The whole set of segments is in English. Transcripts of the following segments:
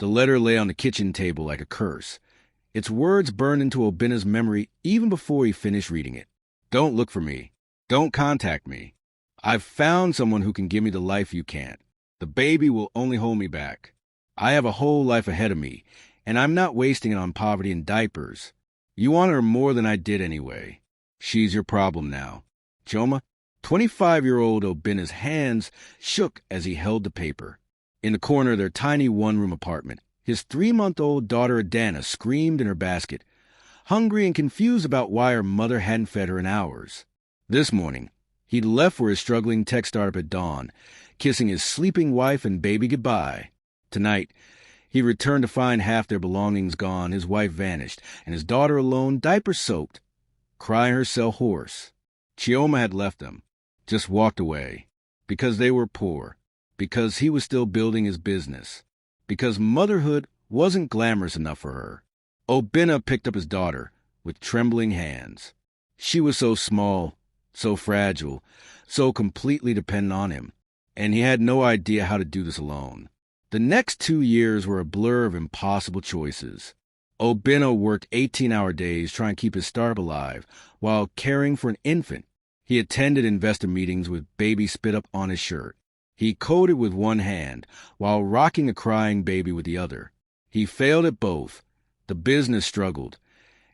The letter lay on the kitchen table like a curse. Its words burned into Obina's memory even before he finished reading it. Don't look for me. Don't contact me. I've found someone who can give me the life you can't. The baby will only hold me back. I have a whole life ahead of me, and I'm not wasting it on poverty and diapers. You want her more than I did anyway. She's your problem now. Chioma, 25-year-old Obina's hands shook as he held the paper. In the corner of their tiny one-room apartment, his 3-month-old daughter Adana screamed in her basket, hungry and confused about why her mother hadn't fed her in hours. This morning, he'd left for his struggling tech startup at dawn, kissing his sleeping wife and baby goodbye. Tonight, he returned to find half their belongings gone, his wife vanished, and his daughter alone, diaper-soaked, crying herself hoarse. Chioma had left them, just walked away, because they were poor, because he was still building his business, because motherhood wasn't glamorous enough for her. Obina picked up his daughter with trembling hands. She was so small, so fragile, so completely dependent on him, and he had no idea how to do this alone. The next 2 years were a blur of impossible choices. Obina worked 18-hour days trying to keep his startup alive while caring for an infant. He attended investor meetings with baby spit up on his shirt. He coded with one hand while rocking a crying baby with the other. He failed at both. The business struggled,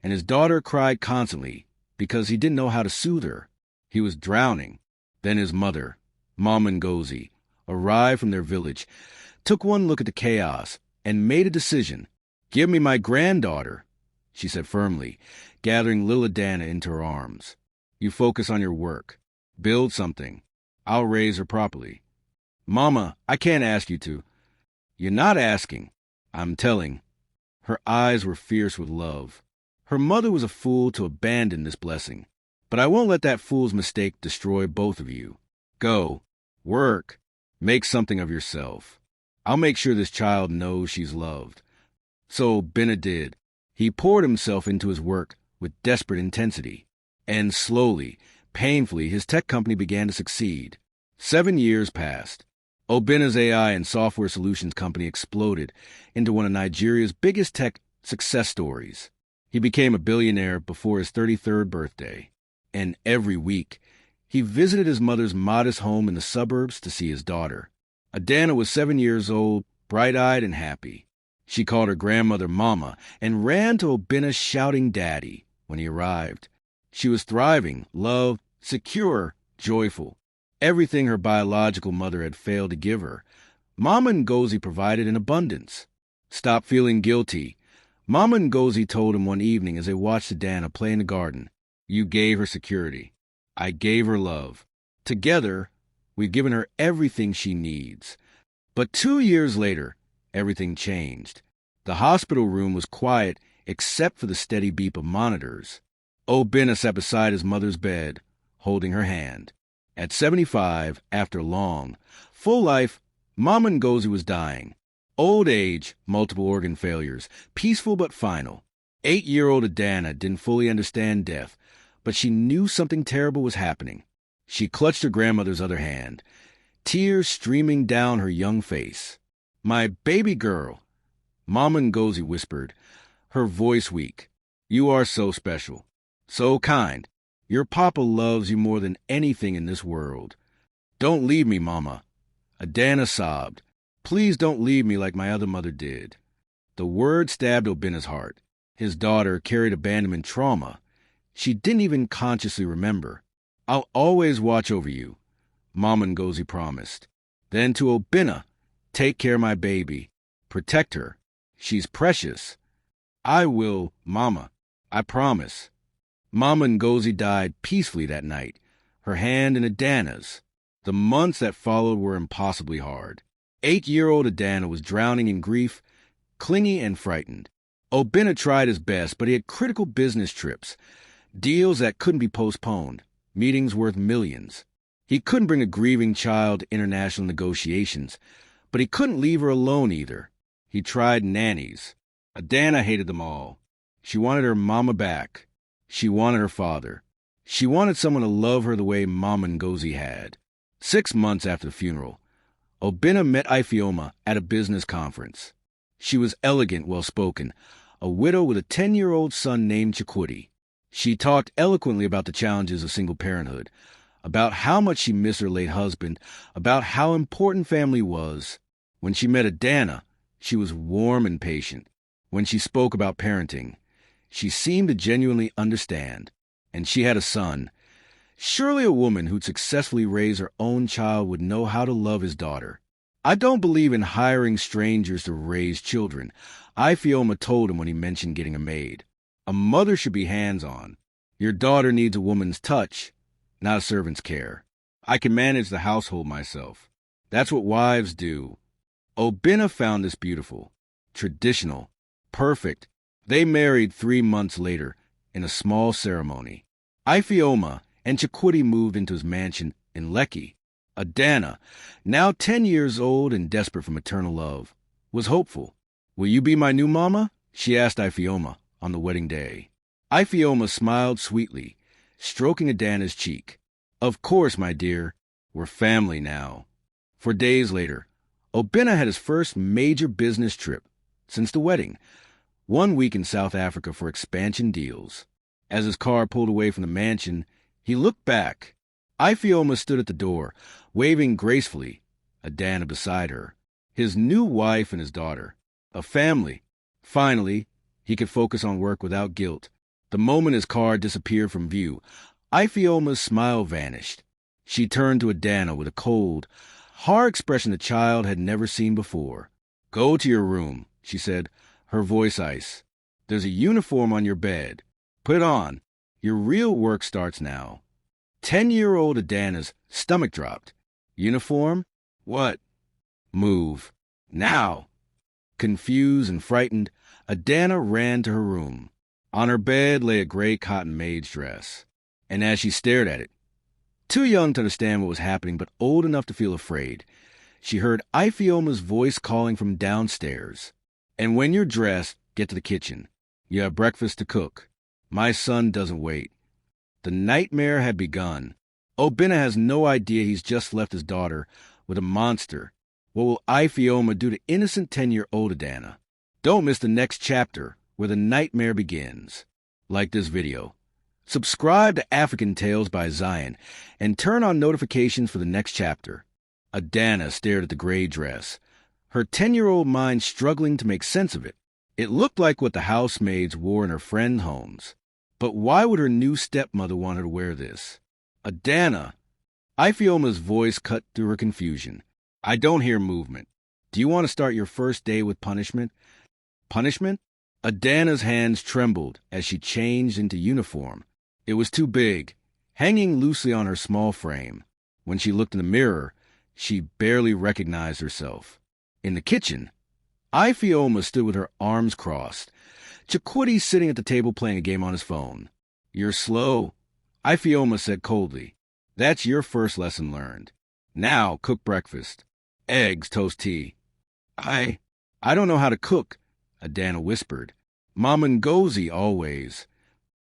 and his daughter cried constantly because he didn't know how to soothe her. He was drowning. Then his mother, Mama Ngozi, arrived from their village, took one look at the chaos, and made a decision. "Give me my granddaughter," she said firmly, gathering little Adana into her arms. "You focus on your work. Build something. I'll raise her properly." "Mama, I can't ask you to." "You're not asking. I'm telling." Her eyes were fierce with love. Her mother was a fool to abandon this blessing. "But I won't let that fool's mistake destroy both of you. Go. Work. Make something of yourself. I'll make sure this child knows she's loved." So Obina did. He poured himself into his work with desperate intensity. And slowly, painfully, his tech company began to succeed. 7 years passed. Obina's AI and software solutions company exploded into one of Nigeria's biggest tech success stories. He became a billionaire before his 33rd birthday. And every week, he visited his mother's modest home in the suburbs to see his daughter. Adana was 7 years old, bright-eyed and happy. She called her grandmother Mama and ran to Obina shouting Daddy when he arrived. She was thriving, loved, secure, joyful. Everything her biological mother had failed to give her, Mama Ngozi provided in abundance. "Stop feeling guilty," Mama Ngozi told him one evening as they watched Adana play in the garden. "You gave her security. I gave her love. Together, we've given her everything she needs." But 2 years later, everything changed. The hospital room was quiet except for the steady beep of monitors. Obina sat beside his mother's bed, holding her hand. At 75, after long, full life, Mama Ngozi was dying. Old age, multiple organ failures, peaceful but final. 8-year-old Adana didn't fully understand death, but she knew something terrible was happening. She clutched her grandmother's other hand, tears streaming down her young face. "My baby girl," Mama Ngozi whispered, her voice weak. "You are so special, so kind. Your papa loves you more than anything in this world. Don't leave me, Mama." Adana sobbed. "Please don't leave me like my other mother did." The word stabbed Obina's heart. His daughter carried abandonment trauma. She didn't even consciously remember. "I'll always watch over you," Mama Ngozi promised. Then to Obina, "Take care of my baby. Protect her. She's precious." "I will, Mama. I promise." Mama Ngozi died peacefully that night, her hand in Adana's. The months that followed were impossibly hard. 8-year-old Adana was drowning in grief, clingy and frightened. Obina tried his best, but he had critical business trips, deals that couldn't be postponed, meetings worth millions. He couldn't bring a grieving child to international negotiations, but he couldn't leave her alone either. He tried nannies. Adana hated them all. She wanted her mama back. She wanted her father. She wanted someone to love her the way Mama Ngozi had. 6 months after the funeral, Obina met Ifeoma at a business conference. She was elegant, well-spoken, a widow with a 10-year-old son named Chakudi. She talked eloquently about the challenges of single parenthood, about how much she missed her late husband, about how important family was. When she met Adana, she was warm and patient. When she spoke about parenting, she seemed to genuinely understand. And she had a son. Surely a woman who'd successfully raised her own child would know how to love his daughter. I don't believe in hiring strangers to raise children, Ifeoma told him when he mentioned getting a maid. A mother should be hands-on. Your daughter needs a woman's touch, not a servant's care. I can manage the household myself. That's what wives do. Obinna found this beautiful, traditional, perfect. They married 3 months later in a small ceremony. Ifeoma and Chakudi moved into his mansion in Lekki. Adana, now 10 years old and desperate for maternal love, was hopeful. "Will you be my new mama?" she asked Ifeoma on the wedding day. Ifeoma smiled sweetly, stroking Adana's cheek. "Of course, my dear. We're family now." For days later, Obinna had his first major business trip since the wedding, 1 week in South Africa for expansion deals. As his car pulled away from the mansion, he looked back. Ifeoma stood at the door, waving gracefully, Adana beside her. His new wife and his daughter. A family. Finally, he could focus on work without guilt. The moment his car disappeared from view, Ifeoma's smile vanished. She turned to Adana with a cold, hard expression the child had never seen before. "Go to your room," she said, her voice ice. "There's a uniform on your bed. Put it on. Your real work starts now." 10-year-old Adana's stomach dropped. "Uniform? What?" "Move. Now." Confused and frightened, Adana ran to her room. On her bed lay a gray cotton maid's dress. And as she stared at it, too young to understand what was happening but old enough to feel afraid, she heard Ifeoma's voice calling from downstairs. "And when you're dressed, get to the kitchen. You have breakfast to cook. My son doesn't wait." The nightmare had begun. Obinna has no idea he's just left his daughter with a monster. What will Ifeoma do to innocent 10-year-old Adana? Don't miss the next chapter where the nightmare begins. Like this video. Subscribe to African Tales by Zion and turn on notifications for the next chapter. Adana stared at the gray dress, her 10-year-old mind struggling to make sense of it. It looked like what the housemaids wore in her friend homes. But why would her new stepmother want her to wear this? "Adana!" Ifeoma's voice cut through her confusion. "I don't hear movement. Do you want to start your first day with punishment?" "Punishment?" Adana's hands trembled as she changed into uniform. It was too big, hanging loosely on her small frame. When she looked in the mirror, she barely recognized herself. In the kitchen, Ifeoma stood with her arms crossed. Chakudi sitting at the table playing a game on his phone. "You're slow," Ifeoma said coldly. "That's your first lesson learned. Now cook breakfast. Eggs, toast, tea." I don't know how to cook," Adana whispered. "Mama Ngozi always."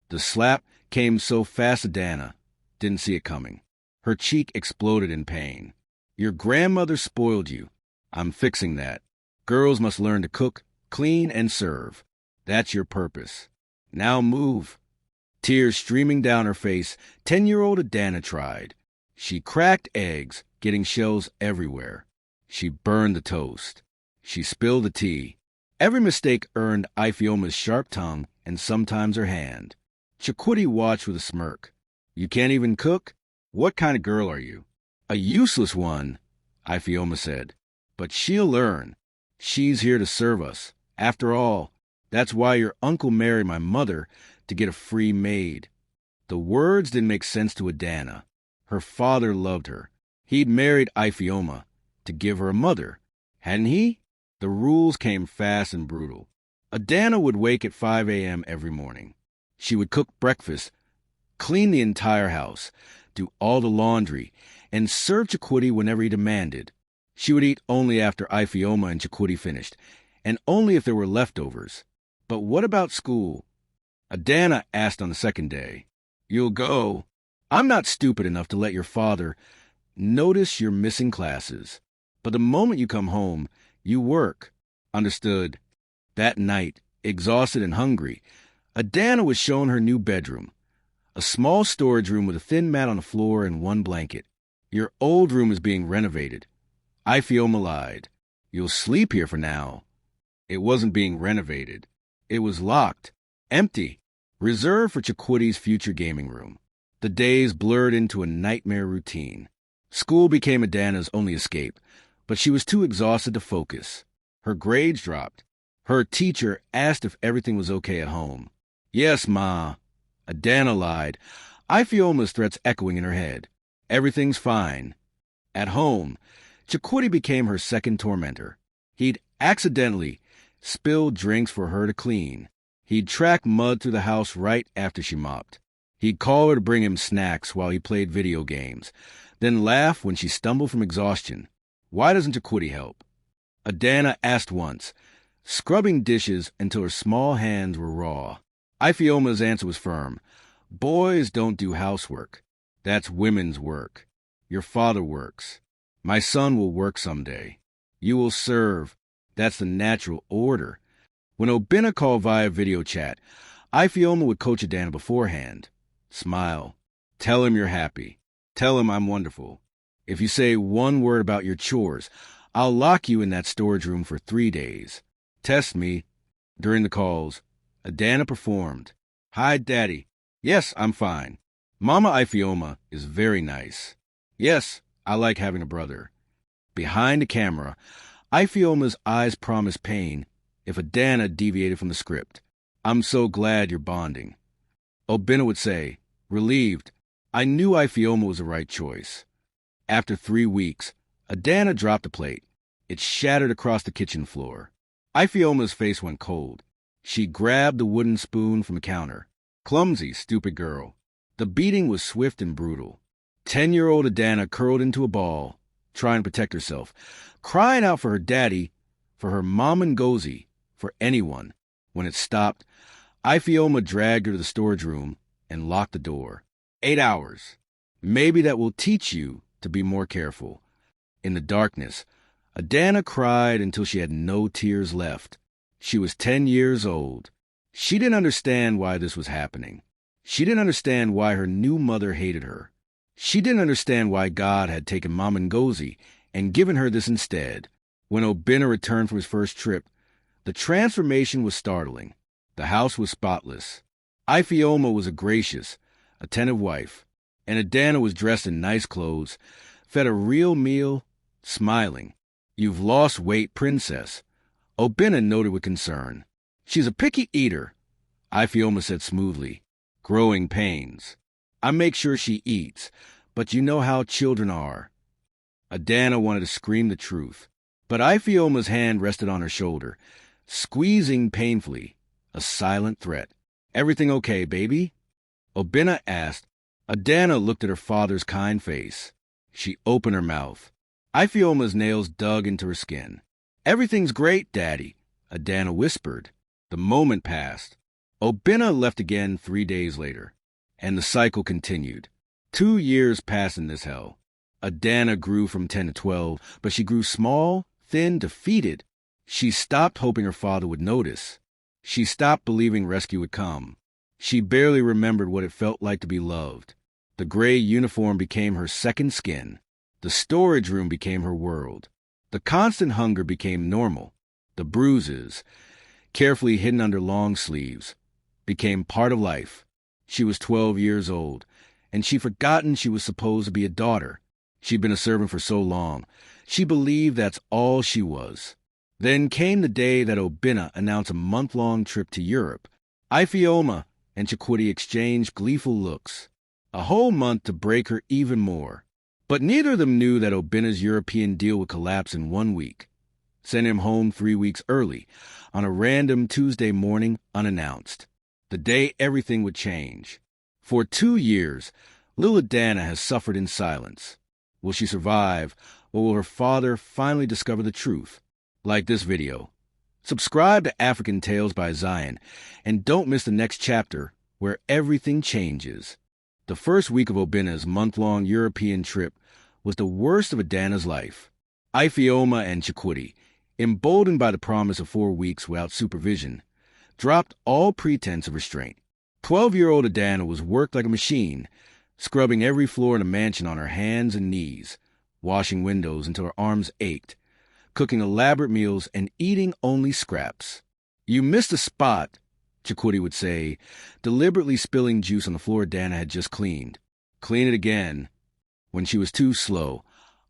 The slap came so fast Adana didn't see it coming. Her cheek exploded in pain. "Your grandmother spoiled you. I'm fixing that. Girls must learn to cook, clean, and serve. That's your purpose. Now move." Tears streaming down her face, 10-year-old Adana tried. She cracked eggs, getting shells everywhere. She burned the toast. She spilled the tea. Every mistake earned Ifeoma's sharp tongue and sometimes her hand. Chakudi watched with a smirk. "You can't even cook? What kind of girl are you?" "A useless one," Ifeoma said. "But she'll learn. She's here to serve us. After all, that's why your uncle married my mother, to get a free maid." The words didn't make sense to Adana. Her father loved her. He'd married Ifeoma to give her a mother, hadn't he? The rules came fast and brutal. Adana would wake at 5 a.m. every morning. She would cook breakfast, clean the entire house, do all the laundry, and serve Chakudi whenever he demanded. She would eat only after Ifeoma and Chakudi finished, and only if there were leftovers. But what about school? Adana asked on the second day. "You'll go." "I'm not stupid enough to let your father notice you're missing classes. But the moment you come home, you work. Understood. That night, exhausted and hungry, Adana was shown her new bedroom. A small storage room with a thin mat on the floor and one blanket. Your old room is being renovated. Ifeoma lied. You'll sleep here for now. It wasn't being renovated. It was locked, empty, reserved for Chikwuti's future gaming room. The days blurred into a nightmare routine. School became Adana's only escape, but she was too exhausted to focus. Her grades dropped. Her teacher asked if everything was okay at home. Yes, Ma. Adana lied, Ifeoma's threats echoing in her head. Everything's fine. At home, Chikwuti became her second tormentor. He'd accidentally spilled drinks for her to clean. He'd track mud through the house right after she mopped. He'd call her to bring him snacks while he played video games, then laugh when she stumbled from exhaustion. Why doesn't Chikwuti help? Adana asked once, scrubbing dishes until her small hands were raw. Ifeoma's answer was firm. Boys don't do housework. That's women's work. Your father works. My son will work someday. You will serve. That's the natural order. When Obinna called via video chat, Ifeoma would coach Adana beforehand. Smile. Tell him you're happy. Tell him I'm wonderful. If you say one word about your chores, I'll lock you in that storage room for 3 days. Test me. During the calls, Adana performed. Hi, Daddy. Yes, I'm fine. Mama Ifeoma is very nice. Yes, I like having a brother. Behind the camera, Ifeoma's eyes promised pain if Adana deviated from the script. I'm so glad you're bonding. Obinna would say, relieved, I knew Ifeoma was the right choice. After 3 weeks, Adana dropped the plate. It shattered across the kitchen floor. Ifeoma's face went cold. She grabbed the wooden spoon from the counter. Clumsy, stupid girl. The beating was swift and brutal. 10-year-old Adana curled into a ball, trying to protect herself, crying out for her daddy, for her mom and Ngozi, for anyone. When it stopped, Ifeoma dragged her to the storage room and locked the door. 8 hours. Maybe that will teach you to be more careful. In the darkness, Adana cried until she had no tears left. She was 10 years old. She didn't understand why this was happening. She didn't understand why her new mother hated her. She didn't understand why God had taken Mama Ngozi and given her this instead. When Obinna returned from his first trip, the transformation was startling. The house was spotless. Ifeoma was a gracious, attentive wife, and Adana was dressed in nice clothes, fed a real meal, smiling. You've lost weight, princess. Obinna noted with concern. She's a picky eater, Ifeoma said smoothly. Growing pains. I make sure she eats, but you know how children are. Adana wanted to scream the truth, but Ifeoma's hand rested on her shoulder, squeezing painfully, a silent threat. Everything okay, baby? Obinna asked. Adana looked at her father's kind face. She opened her mouth. Ifeoma's nails dug into her skin. Everything's great, Daddy, Adana whispered. The moment passed. Obinna left again 3 days later, and the cycle continued. 2 years passed in this hell. Adana grew from 10 to 12, but she grew small, thin, defeated. She stopped hoping her father would notice. She stopped believing rescue would come. She barely remembered what it felt like to be loved. The gray uniform became her second skin. The storage room became her world. The constant hunger became normal. The bruises, carefully hidden under long sleeves, became part of life. She was 12 years old, and she'd forgotten she was supposed to be a daughter. She'd been a servant for so long. She believed that's all she was. Then came the day that Obinna announced a month-long trip to Europe. Ifeoma and Chikwuti exchanged gleeful looks. A whole month to break her even more. But neither of them knew that Obinna's European deal would collapse in 1 week. Send him home 3 weeks early, on a random Tuesday morning, unannounced. The day everything would change. For 2 years, little Adana has suffered in silence. Will she survive, or will her father finally discover the truth? Like this video. Subscribe to African Tales by Zion, and don't miss the next chapter, where everything changes. The first week of Obinna's month-long European trip was the worst of Adana's life. Ifeoma and Chikwuti, emboldened by the promise of 4 weeks without supervision, dropped all pretense of restraint. 12-year-old Adana was worked like a machine, scrubbing every floor in the mansion on her hands and knees, washing windows until her arms ached, cooking elaborate meals and eating only scraps. "You missed a spot," Chakudi would say, deliberately spilling juice on the floor Adana had just cleaned. "Clean it again." When she was too slow,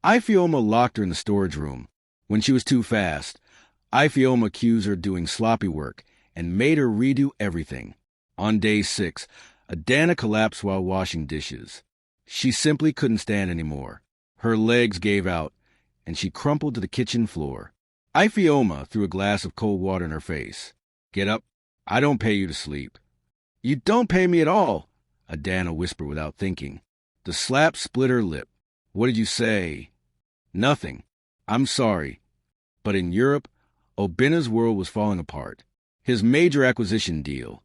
Ifeoma locked her in the storage room. When she was too fast, Ifeoma accused her of doing sloppy work and made her redo everything. On day 6, Adana collapsed while washing dishes. She simply couldn't stand anymore. Her legs gave out, and she crumpled to the kitchen floor. Ifeoma threw a glass of cold water in her face. "Get up. I don't pay you to sleep." "You don't pay me at all," Adana whispered without thinking. The slap split her lip. "What did you say?" "Nothing. I'm sorry." But in Europe, Obina's world was falling apart. His major acquisition deal,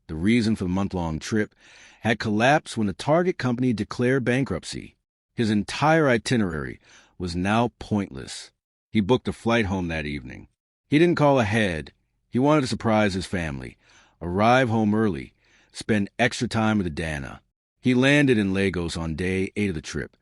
the reason for the month-long trip, had collapsed when the target company declared bankruptcy. His entire itinerary was now pointless. He booked a flight home that evening. He didn't call ahead. He wanted to surprise his family, arrive home early, spend extra time with Adana. He landed in Lagos on day 8 of the trip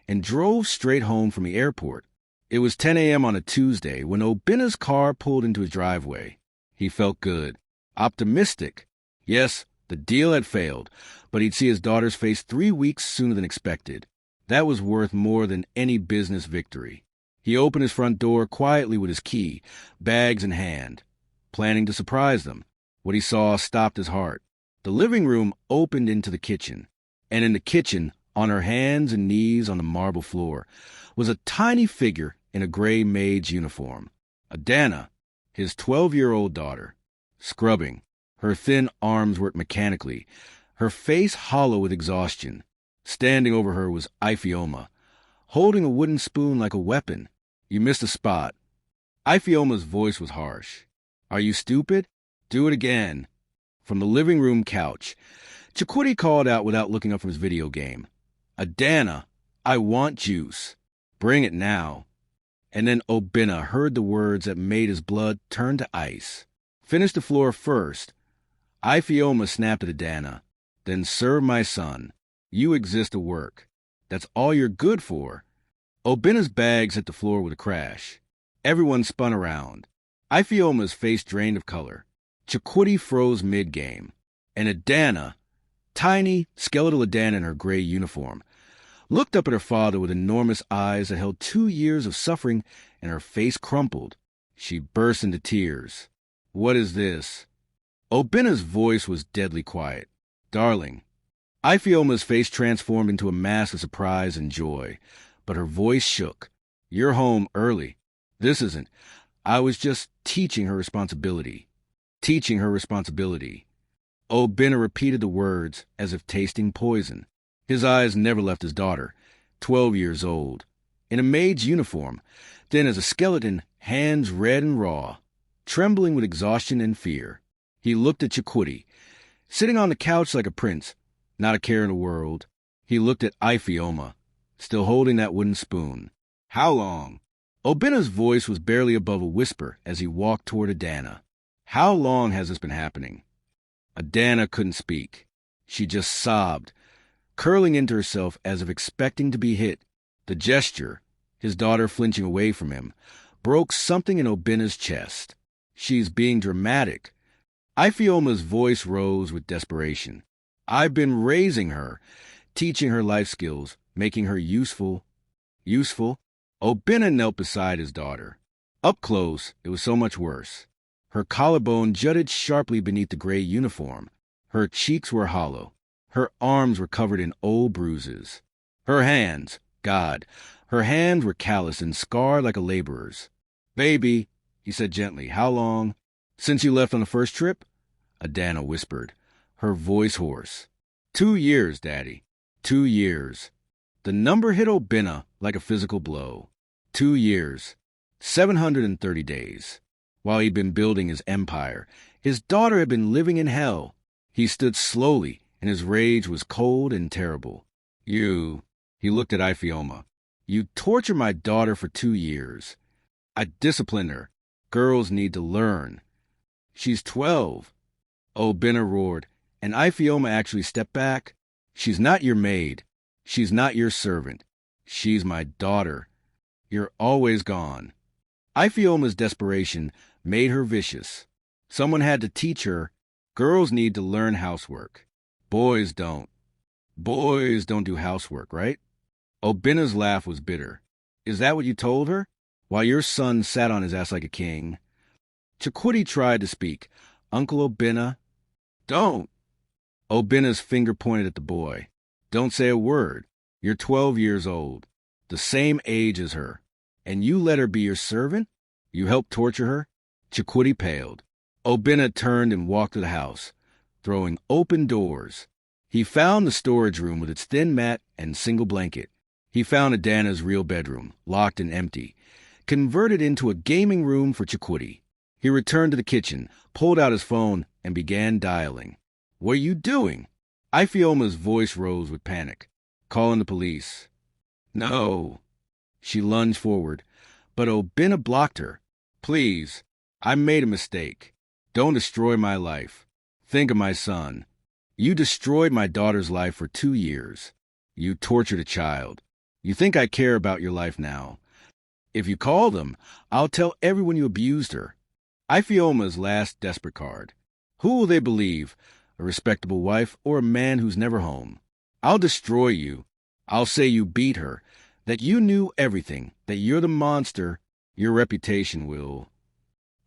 and drove straight home from the airport. It was 10 a.m. on a Tuesday when Obina's car pulled into his driveway. He felt good, optimistic. Yes, the deal had failed, but he'd see his daughter's face 3 weeks sooner than expected. That was worth more than any business victory. He opened his front door quietly with his key, bags in hand, planning to surprise them. What he saw stopped his heart. The living room opened into the kitchen, and in the kitchen, on her hands and knees on the marble floor, was a tiny figure in a gray maid's uniform. Adana, his 12-year-old daughter, scrubbing. Her thin arms worked mechanically, her face hollow with exhaustion. Standing over her was Ifeoma, holding a wooden spoon like a weapon. "You missed a spot." Ifeoma's voice was harsh. "Are you stupid? Do it again." From the living room couch, Chakudi called out without looking up from his video game. "Adana, I want juice. Bring it now." And then Obina heard the words that made his blood turn to ice. "Finish the floor first." Ifeoma snapped at Adana. "Then serve my son. You exist to work. That's all you're good for." Obina's bags hit the floor with a crash. Everyone spun around. Ifeoma's face drained of color. Chakudi froze mid-game. And Adana, tiny, skeletal Adana in her gray uniform, looked up at her father with enormous eyes that held 2 years of suffering, and her face crumpled. She burst into tears. "What is this?" Obina's voice was deadly quiet. "Darling." Ifeoma's face transformed into a mask of surprise and joy, but her voice shook. "You're home early. This isn't. I was just teaching her responsibility." Teaching her responsibility. Obina repeated the words as if tasting poison. His eyes never left his daughter, 12 years old, in a maid's uniform, then as a skeleton, hands red and raw, trembling with exhaustion and fear. He looked at Chakudi, sitting on the couch like a prince, not a care in the world. He looked at Ifeoma, still holding that wooden spoon. "How long?" Obina's voice was barely above a whisper as he walked toward Adana. "How long has this been happening?" Adana couldn't speak. She just sobbed, curling into herself as if expecting to be hit. The gesture, his daughter flinching away from him, broke something in Obina's chest. "She's being dramatic." Ifeoma's voice rose with desperation. "I've been raising her, teaching her life skills, making her useful." Useful? Obina knelt beside his daughter. Up close, it was so much worse. Her collarbone jutted sharply beneath the gray uniform. Her cheeks were hollow. Her arms were covered in old bruises. Her hands, God, her hands were calloused and scarred like a laborer's. "Baby," he said gently, "how long?" "Since you left on the first trip?" Adana whispered, her voice hoarse. 2 years, Daddy. 2 years. The number hit Obina like a physical blow. 2 years. 730 days. While he'd been building his empire, his daughter had been living in hell. He stood slowly, and his rage was cold and terrible. "You," he looked at Ifeoma, "you tortured my daughter for 2 years. I disciplined her. Girls need to learn. She's 12. Obina roared, and Ifioma actually stepped back. She's not your maid. She's not your servant. She's my daughter. You're always gone. Ifioma's desperation made her vicious. Someone had to teach her. Girls need to learn housework. Boys don't. Boys don't do housework, right? Obina's laugh was bitter. Is that what you told her? While your son sat on his ass like a king. Chikwudi tried to speak. Uncle Obina, don't. Obina's finger pointed at the boy. Don't say a word. You're 12 years old, the same age as her. And you let her be your servant? You helped torture her? Chikwudi paled. Obina turned and walked to the house, throwing open doors. He found the storage room with its thin mat and single blanket. He found Adana's real bedroom, locked and empty, converted into a gaming room for Chikwudi. He returned to the kitchen, pulled out his phone, and began dialing. What are you doing? Ifioma's voice rose with panic. Calling the police. No. She lunged forward, but Obina blocked her. Please, I made a mistake. Don't destroy my life. Think of my son. You destroyed my daughter's life for 2 years. You tortured a child. You think I care about your life now. If you call them, I'll tell everyone you abused her. Ifioma's last desperate card. Who will they believe? A respectable wife or a man who's never home? I'll destroy you. I'll say you beat her, that you knew everything, that you're the monster. Your reputation will.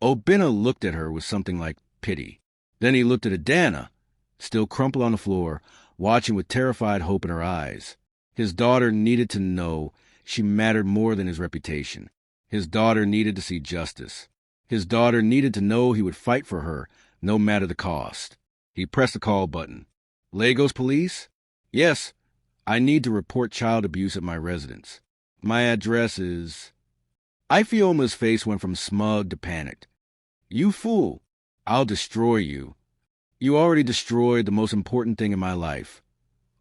Obina looked at her with something like pity. Then he looked at Adana, still crumpled on the floor, watching with terrified hope in her eyes. His daughter needed to know she mattered more than his reputation. His daughter needed to see justice. His daughter needed to know he would fight for her, no matter the cost. He pressed the call button. Lagos Police? Yes, I need to report child abuse at my residence. My address is... Ifioma's face went from smug to panicked. You fool! I'll destroy you. You already destroyed the most important thing in my life.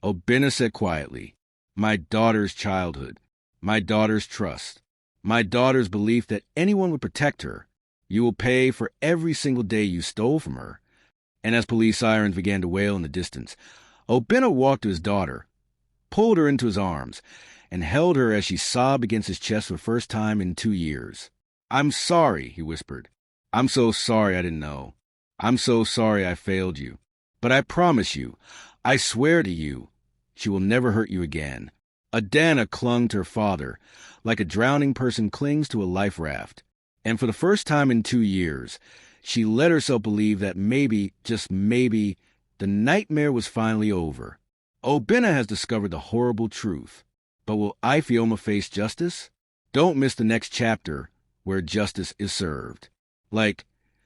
Obina said quietly, my daughter's childhood, my daughter's trust, my daughter's belief that anyone would protect her. You will pay for every single day you stole from her. And as police sirens began to wail in the distance, Obina walked to his daughter, pulled her into his arms, and held her as she sobbed against his chest for the first time in 2 years. I'm sorry, he whispered. I'm so sorry I didn't know. I'm so sorry I failed you. But I promise you, I swear to you, she will never hurt you again. Adana clung to her father like a drowning person clings to a life raft. And for the first time in 2 years, she let herself believe that maybe, just maybe, the nightmare was finally over. Obina has discovered the horrible truth. But will Ifioma face justice? Don't miss the next chapter where justice is served.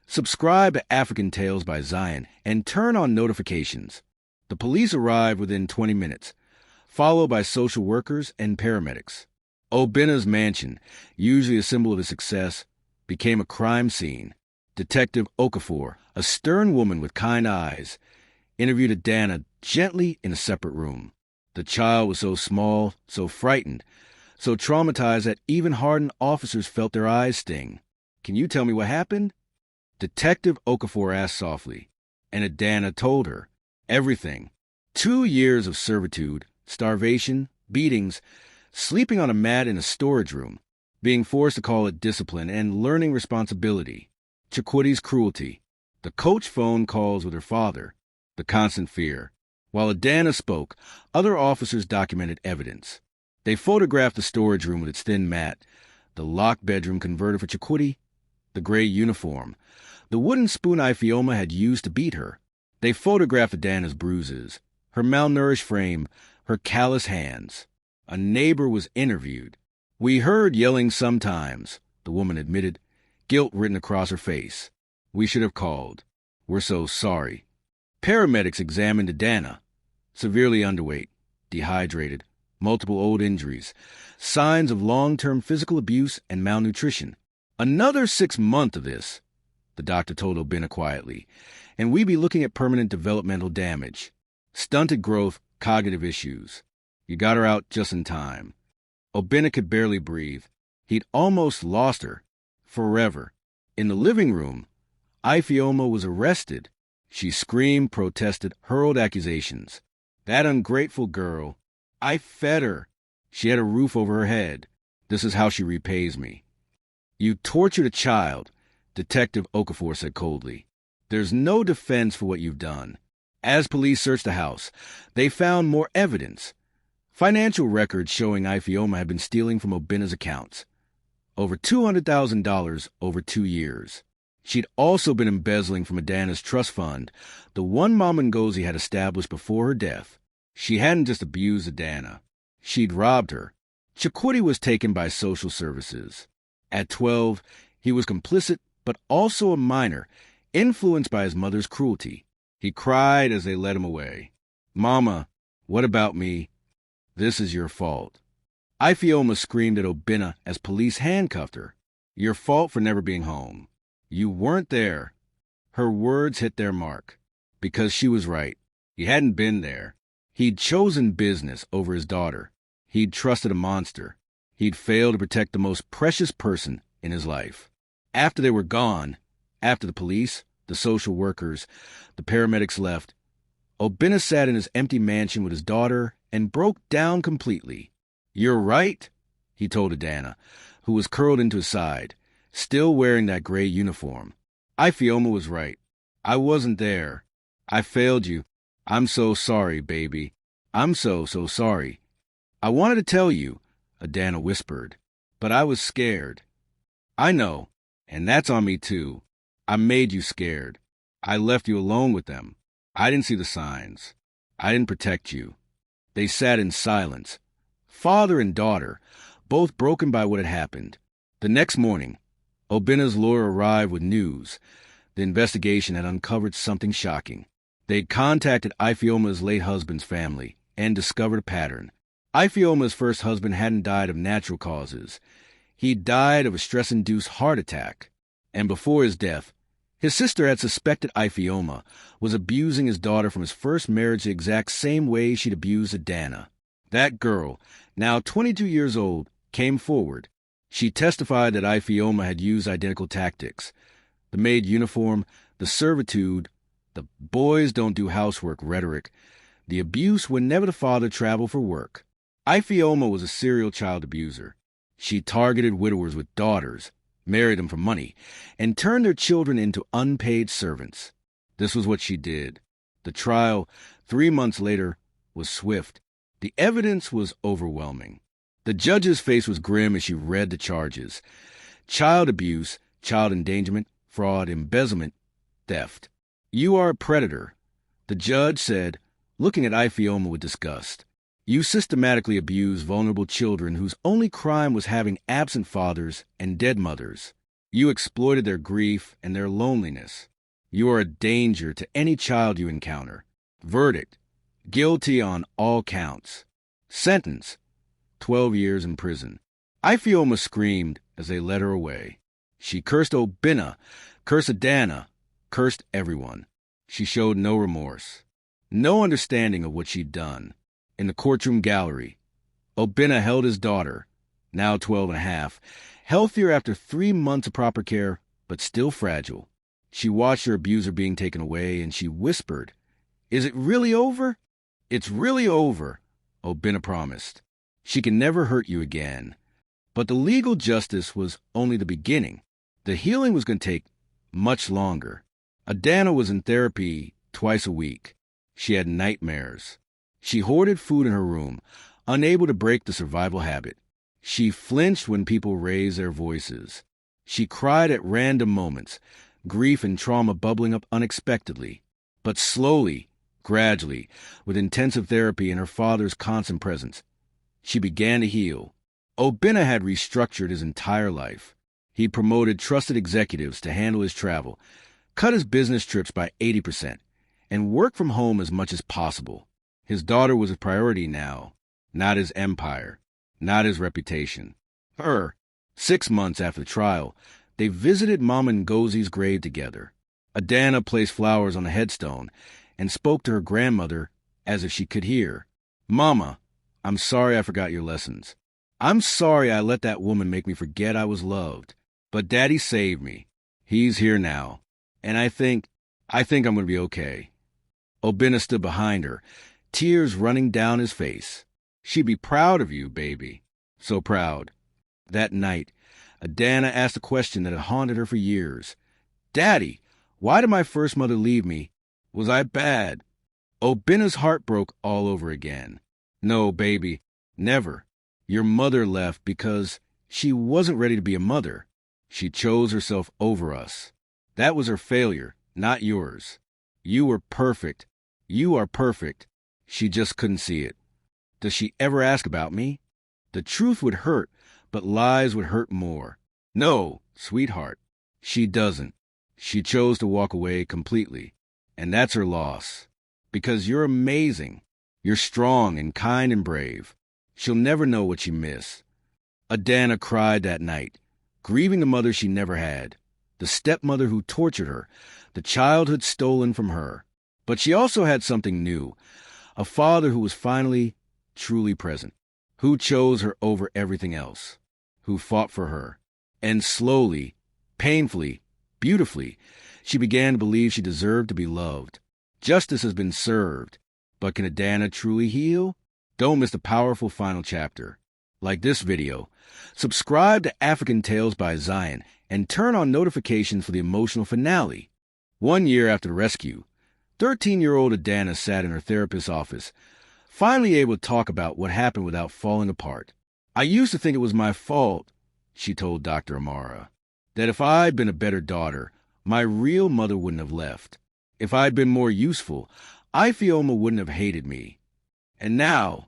Subscribe to African Tales by Zion and turn on notifications. The police arrive within 20 minutes, followed by social workers and paramedics. Obina's mansion, usually a symbol of his success, became a crime scene. Detective Okafor, a stern woman with kind eyes, interviewed Adana gently in a separate room. The child was so small, so frightened, so traumatized that even hardened officers felt their eyes sting. Can you tell me what happened? Detective Okafor asked softly, and Adana told her everything. 2 years of servitude, starvation, beatings, sleeping on a mat in a storage room, being forced to call it discipline, and learning responsibility. Chikwidi's cruelty, the coach phone calls with her father, the constant fear. While Adana spoke, other officers documented evidence. They photographed the storage room with its thin mat, the locked bedroom converted for Chikwudi, the gray uniform, the wooden spoon Ifioma had used to beat her. They photographed Adana's bruises, her malnourished frame, her callous hands. A neighbor was interviewed. We heard yelling sometimes, the woman admitted, guilt written across her face. We should have called. We're so sorry. Paramedics examined Adana. Severely underweight, dehydrated, multiple old injuries, signs of long-term physical abuse and malnutrition. Another 6 months of this, the doctor told Obina quietly, and we'd be looking at permanent developmental damage, stunted growth, cognitive issues. You got her out just in time. Obina could barely breathe. He'd almost lost her. Forever. In the living room, Ifeoma was arrested. She screamed, protested, hurled accusations. That ungrateful girl. I fed her. She had a roof over her head. This is how she repays me. You tortured a child, Detective Okafor said coldly. There's no defense for what you've done. As police searched the house, they found more evidence. Financial records showing Ifeoma had been stealing from Obina's accounts. Over $200,000 over 2 years. She'd also been embezzling from Adana's trust fund, the one Mama Ngozi had established before her death. She hadn't just abused Adana. She'd robbed her. Chikwudi was taken by social services. At 12, he was complicit, but also a minor, influenced by his mother's cruelty. He cried as they led him away. Mama, what about me? This is your fault. Ifeoma screamed at Obina as police handcuffed her. Your fault for never being home. You weren't there. Her words hit their mark. Because she was right. He hadn't been there. He'd chosen business over his daughter. He'd trusted a monster. He'd failed to protect the most precious person in his life. After they were gone, after the police, the social workers, the paramedics left, Obina sat in his empty mansion with his daughter and broke down completely. You're right, he told Adana, who was curled into his side, still wearing that gray uniform. Ifeoma was right. I wasn't there. I failed you. I'm so sorry, baby. I'm so sorry. I wanted to tell you, Adana whispered, but I was scared. I know, and that's on me too. I made you scared. I left you alone with them. I didn't see the signs. I didn't protect you. They sat in silence, father and daughter, both broken by what had happened. The next morning, Obina's lawyer arrived with news. The investigation had uncovered something shocking. They'd contacted Ifeoma's late husband's family and discovered a pattern. Ifeoma's first husband hadn't died of natural causes. He died of a stress-induced heart attack. And before his death, his sister had suspected Ifeoma was abusing his daughter from his first marriage the exact same way she'd abused Adana. That girl, now 22 years old, came forward. She testified that Ifeoma had used identical tactics. The maid uniform, the servitude, the boys don't do housework rhetoric, the abuse whenever the father traveled for work. Ifeoma was a serial child abuser. She targeted widowers with daughters, married them for money, and turned their children into unpaid servants. This was what she did. The trial, 3 months later, was swift. The evidence was overwhelming. The judge's face was grim as she read the charges. Child abuse, child endangerment, fraud, embezzlement, theft. You are a predator, the judge said, looking at Ifeoma with disgust. You systematically abuse vulnerable children whose only crime was having absent fathers and dead mothers. You exploited their grief and their loneliness. You are a danger to any child you encounter. Verdict: guilty on all counts. Sentence: 12 years in prison. Ifeoma screamed as they led her away. She cursed Obina, cursed Adana, cursed everyone. She showed no remorse, no understanding of what she'd done. In the courtroom gallery, Obina held his daughter, now 12 and a half, healthier after 3 months of proper care, but still fragile. She watched her abuser being taken away, and she whispered, "Is it really over?" "It's really over," Obina promised. "She can never hurt you again." But the legal justice was only the beginning. The healing was going to take much longer. Adana was in therapy twice a week. She had nightmares. She hoarded food in her room, unable to break the survival habit. She flinched when people raised their voices. She cried at random moments, grief and trauma bubbling up unexpectedly. But slowly, gradually, with intensive therapy and her father's constant presence, she began to heal. Obina had restructured his entire life. He promoted trusted executives to handle his travel, cut his business trips by 80%, and worked from home as much as possible. His daughter was a priority now, not his empire, not his reputation. 6 months after the trial, they visited Mama Ngozi's grave together. Adana placed flowers on the headstone and spoke to her grandmother as if she could hear. "Mama, I'm sorry I forgot your lessons. I'm sorry I let that woman make me forget I was loved. But Daddy saved me. He's here now, and I think I'm going to be okay. Obina stood behind her, tears running down his face. She'd be proud of you, baby. So proud. That night, Adana asked a question that had haunted her for years. Daddy, why did my first mother leave me? Was I bad? Obina's heart broke all over again. No, baby, never. Your mother left because she wasn't ready to be a mother. She chose herself over us. That was her failure, not yours. You were perfect. You are perfect. She just couldn't see it. Does she ever ask about me? The truth would hurt, but lies would hurt more. No, sweetheart, she doesn't. She chose to walk away completely, and that's her loss. Because you're amazing. You're strong and kind and brave. She'll never know what you miss. Adana cried that night, grieving the mother she never had, the stepmother who tortured her, the childhood stolen from her. But she also had something new, a father who was finally truly present, who chose her over everything else, who fought for her. And slowly, painfully, beautifully, she began to believe she deserved to be loved. Justice has been served, but can Adana truly heal? Don't miss the powerful final chapter. Like this video, subscribe to African Tales by Zion, and turn on notifications for the emotional finale. 1 year after the rescue, 13-year-old Adana sat in her therapist's office, finally able to talk about what happened without falling apart. I used to think it was my fault, she told Dr. Amara, that if I'd been a better daughter, my real mother wouldn't have left. If I'd been more useful, Ifeoma wouldn't have hated me. And now,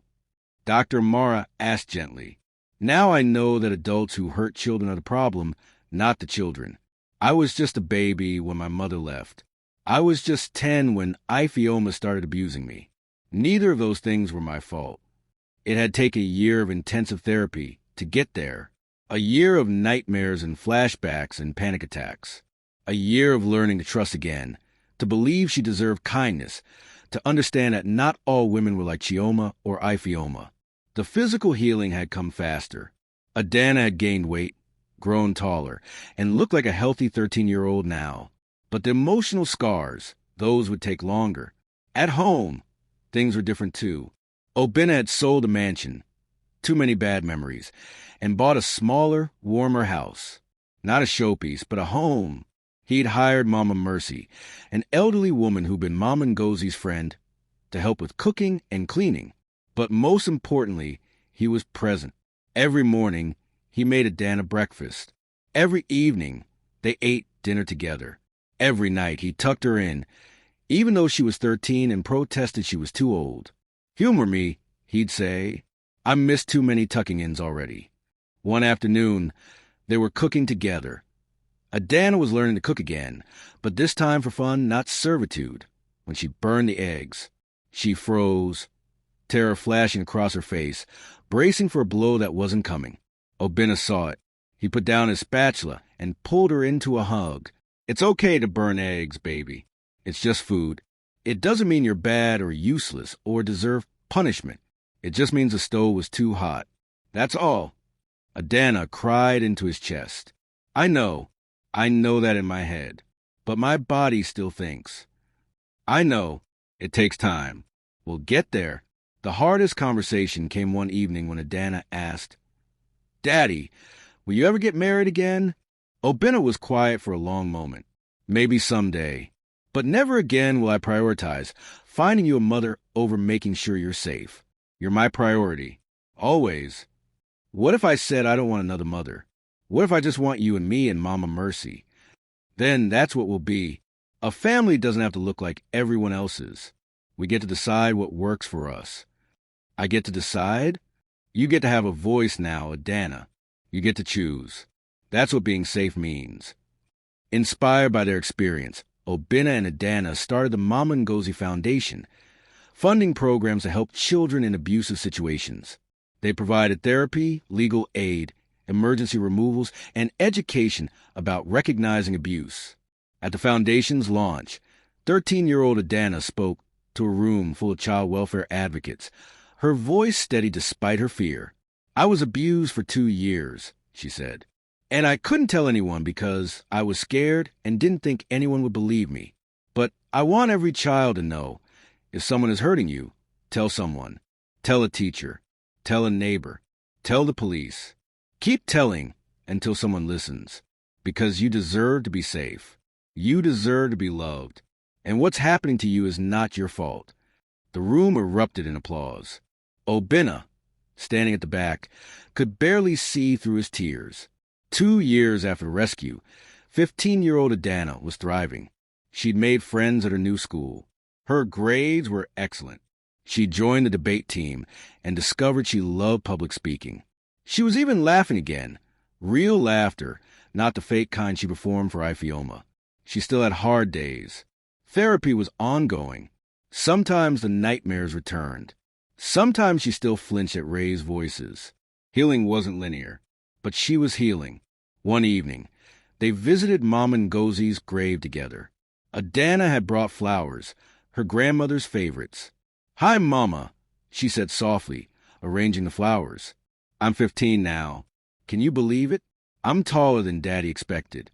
Dr. Amara asked gently, now I know that adults who hurt children are the problem, not the children. I was just a baby when my mother left. I was just 10 when Ifeoma started abusing me. Neither of those things were my fault. It had taken a year of intensive therapy to get there. A year of nightmares and flashbacks and panic attacks. A year of learning to trust again, to believe she deserved kindness, to understand that not all women were like Chioma or Ifeoma. The physical healing had come faster. Adana had gained weight, grown taller, and looked like a healthy 13-year-old now. But the emotional scars, those would take longer. At home, things were different too. Obina had sold a mansion, too many bad memories, and bought a smaller, warmer house. Not a showpiece, but a home. He'd hired Mama Mercy, an elderly woman who'd been Mama Ngozi's friend, to help with cooking and cleaning. But most importantly, he was present. Every morning, he made Adana breakfast. Every evening, they ate dinner together. Every night, he tucked her in, even though she was 13 and protested she was too old. Humor me, he'd say. I missed too many tucking-ins already. One afternoon, they were cooking together. Adana was learning to cook again, but this time for fun, not servitude. When she burned the eggs, she froze, terror flashing across her face, bracing for a blow that wasn't coming. Obina saw it. He put down his spatula and pulled her into a hug. It's okay to burn eggs, baby. It's just food. It doesn't mean you're bad or useless or deserve punishment. It just means the stove was too hot. That's all. Adana cried into his chest. I know that in my head, but my body still thinks. I know it takes time. We'll get there. The hardest conversation came one evening when Adana asked, Daddy, will you ever get married again? Obina was quiet for a long moment. Maybe someday. But never again will I prioritize finding you a mother over making sure you're safe. You're my priority. Always. What if I said I don't want another mother? What if I just want you and me and Mama Mercy? Then that's what we'll be. A family doesn't have to look like everyone else's. We get to decide what works for us. I get to decide? You get to have a voice now, Adana. You get to choose. That's what being safe means. Inspired by their experience, Obina and Adana started the Mama Ngozi Foundation, funding programs to help children in abusive situations. They provided therapy, legal aid, emergency removals, and education about recognizing abuse. At the foundation's launch, 13-year-old Adana spoke to a room full of child welfare advocates, her voice steady despite her fear. I was abused for 2 years, she said. And I couldn't tell anyone because I was scared and didn't think anyone would believe me. But I want every child to know, if someone is hurting you, tell someone. Tell a teacher. Tell a neighbor. Tell the police. Keep telling until someone listens, because you deserve to be safe. You deserve to be loved. And what's happening to you is not your fault. The room erupted in applause. Obina, standing at the back, could barely see through his tears. 2 years after the rescue, 15-year-old Adana was thriving. She'd made friends at her new school. Her grades were excellent. She joined the debate team and discovered she loved public speaking. She was even laughing again. Real laughter, not the fake kind she performed for Ifioma. She still had hard days. Therapy was ongoing. Sometimes the nightmares returned. Sometimes she still flinched at Ray's voices. Healing wasn't linear, but she was healing. One evening, they visited Mama Ngozi's grave together. Adana had brought flowers, her grandmother's favorites. "Hi, Mama," she said softly, arranging the flowers. "I'm 15 now. Can you believe it? I'm taller than Daddy expected."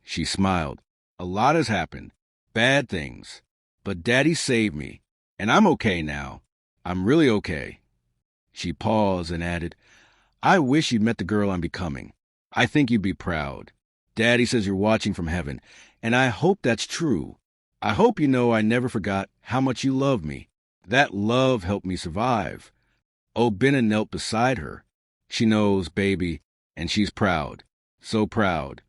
She smiled. "A lot has happened. Bad things. But Daddy saved me, and I'm okay now. I'm really okay." She paused and added, "I wish you'd met the girl I'm becoming. I think you'd be proud. Daddy says you're watching from heaven, and I hope that's true. I hope you know I never forgot how much you loved me. That love helped me survive." Obina knelt beside her. "She knows, baby, and she's proud. So proud."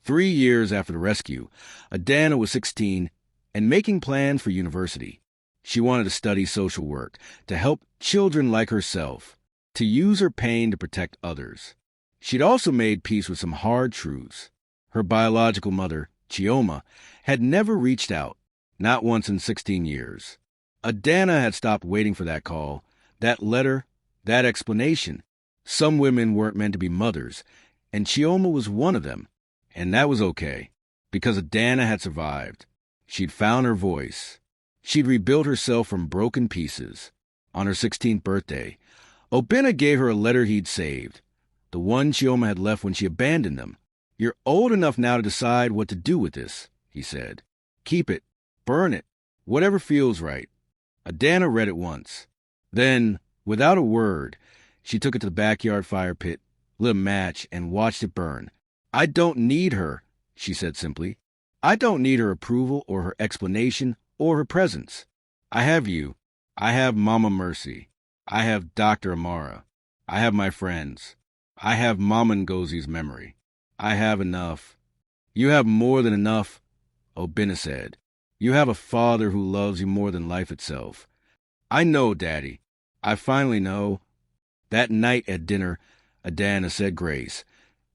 3 years after the rescue, Adana was 16 and making plans for university. She wanted to study social work, to help children like herself, to use her pain to protect others. She'd also made peace with some hard truths. Her biological mother, Chioma, had never reached out, not once in 16 years. Adana had stopped waiting for that call, that letter, that explanation. Some women weren't meant to be mothers, and Chioma was one of them. And that was okay, because Adana had survived. She'd found her voice. She'd rebuilt herself from broken pieces. On her 16th birthday, Obina gave her a letter he'd saved, the one Chioma had left when she abandoned them. "You're old enough now to decide what to do with this," he said. "Keep it, burn it, whatever feels right." Adana read it once. Then, without a word, she took it to the backyard fire pit, lit a match, and watched it burn. "I don't need her," she said simply. "I don't need her approval or her explanation or her presence. I have you. I have Mama Mercy. I have Dr. Amara. I have my friends. I have Mama Ngozi's memory. I have enough." "You have more than enough," Obina said. "You have a father who loves you more than life itself." "I know, Daddy. I finally know." That night at dinner, Adana said grace.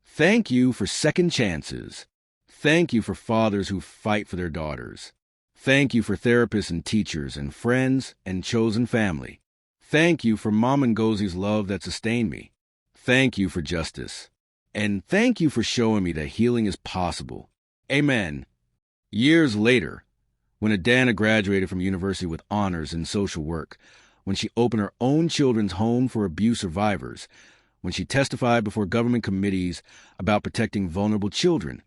"Thank you for second chances. Thank you for fathers who fight for their daughters. Thank you for therapists and teachers and friends and chosen family. Thank you for Mama Ngozi's love that sustained me. Thank you for justice. And thank you for showing me that healing is possible. Amen." Years later, when Adana graduated from university with honors in social work, when she opened her own children's home for abuse survivors, when she testified before government committees about protecting vulnerable children,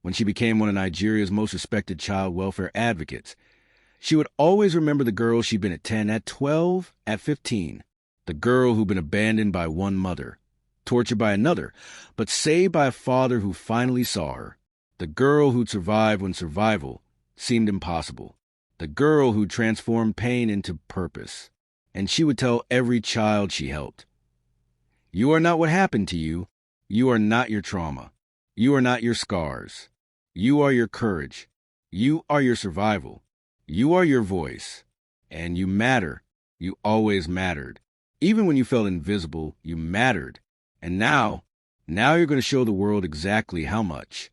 when she became one of Nigeria's most respected child welfare advocates, she would always remember the girl she'd been at 10, at 12, at 15, the girl who'd been abandoned by one mother, tortured by another, but saved by a father who finally saw her, the girl who'd survived when survival seemed impossible, the girl who transformed pain into purpose. And she would tell every child she helped, "You are not what happened to you. You are not your trauma. You are not your scars. You are your courage. You are your survival. You are your voice. And you matter. You always mattered. Even when you felt invisible, you mattered. And now you're going to show the world exactly how much.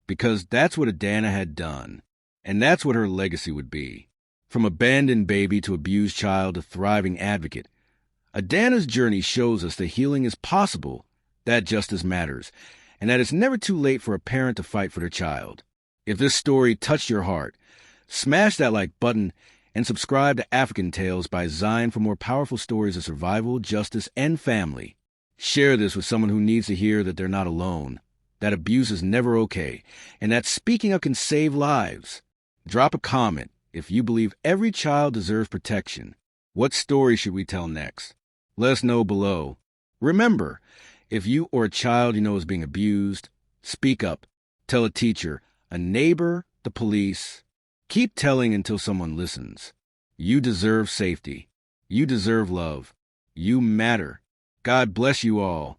Because that's what Adana had done. And that's what her legacy would be. From abandoned baby to abused child to thriving advocate, Adana's journey shows us that healing is possible, that justice matters, and that it's never too late for a parent to fight for their child. If this story touched your heart, smash that like button and subscribe to African Tales by Zion for more powerful stories of survival, justice, and family. Share this with someone who needs to hear that they're not alone, that abuse is never okay, and that speaking up can save lives. Drop a comment if you believe every child deserves protection. What story should we tell next? Let us know below. Remember, if you or a child you know is being abused, speak up. Tell a teacher, a neighbor, the police. Keep telling until someone listens. You deserve safety. You deserve love. You matter. God bless you all.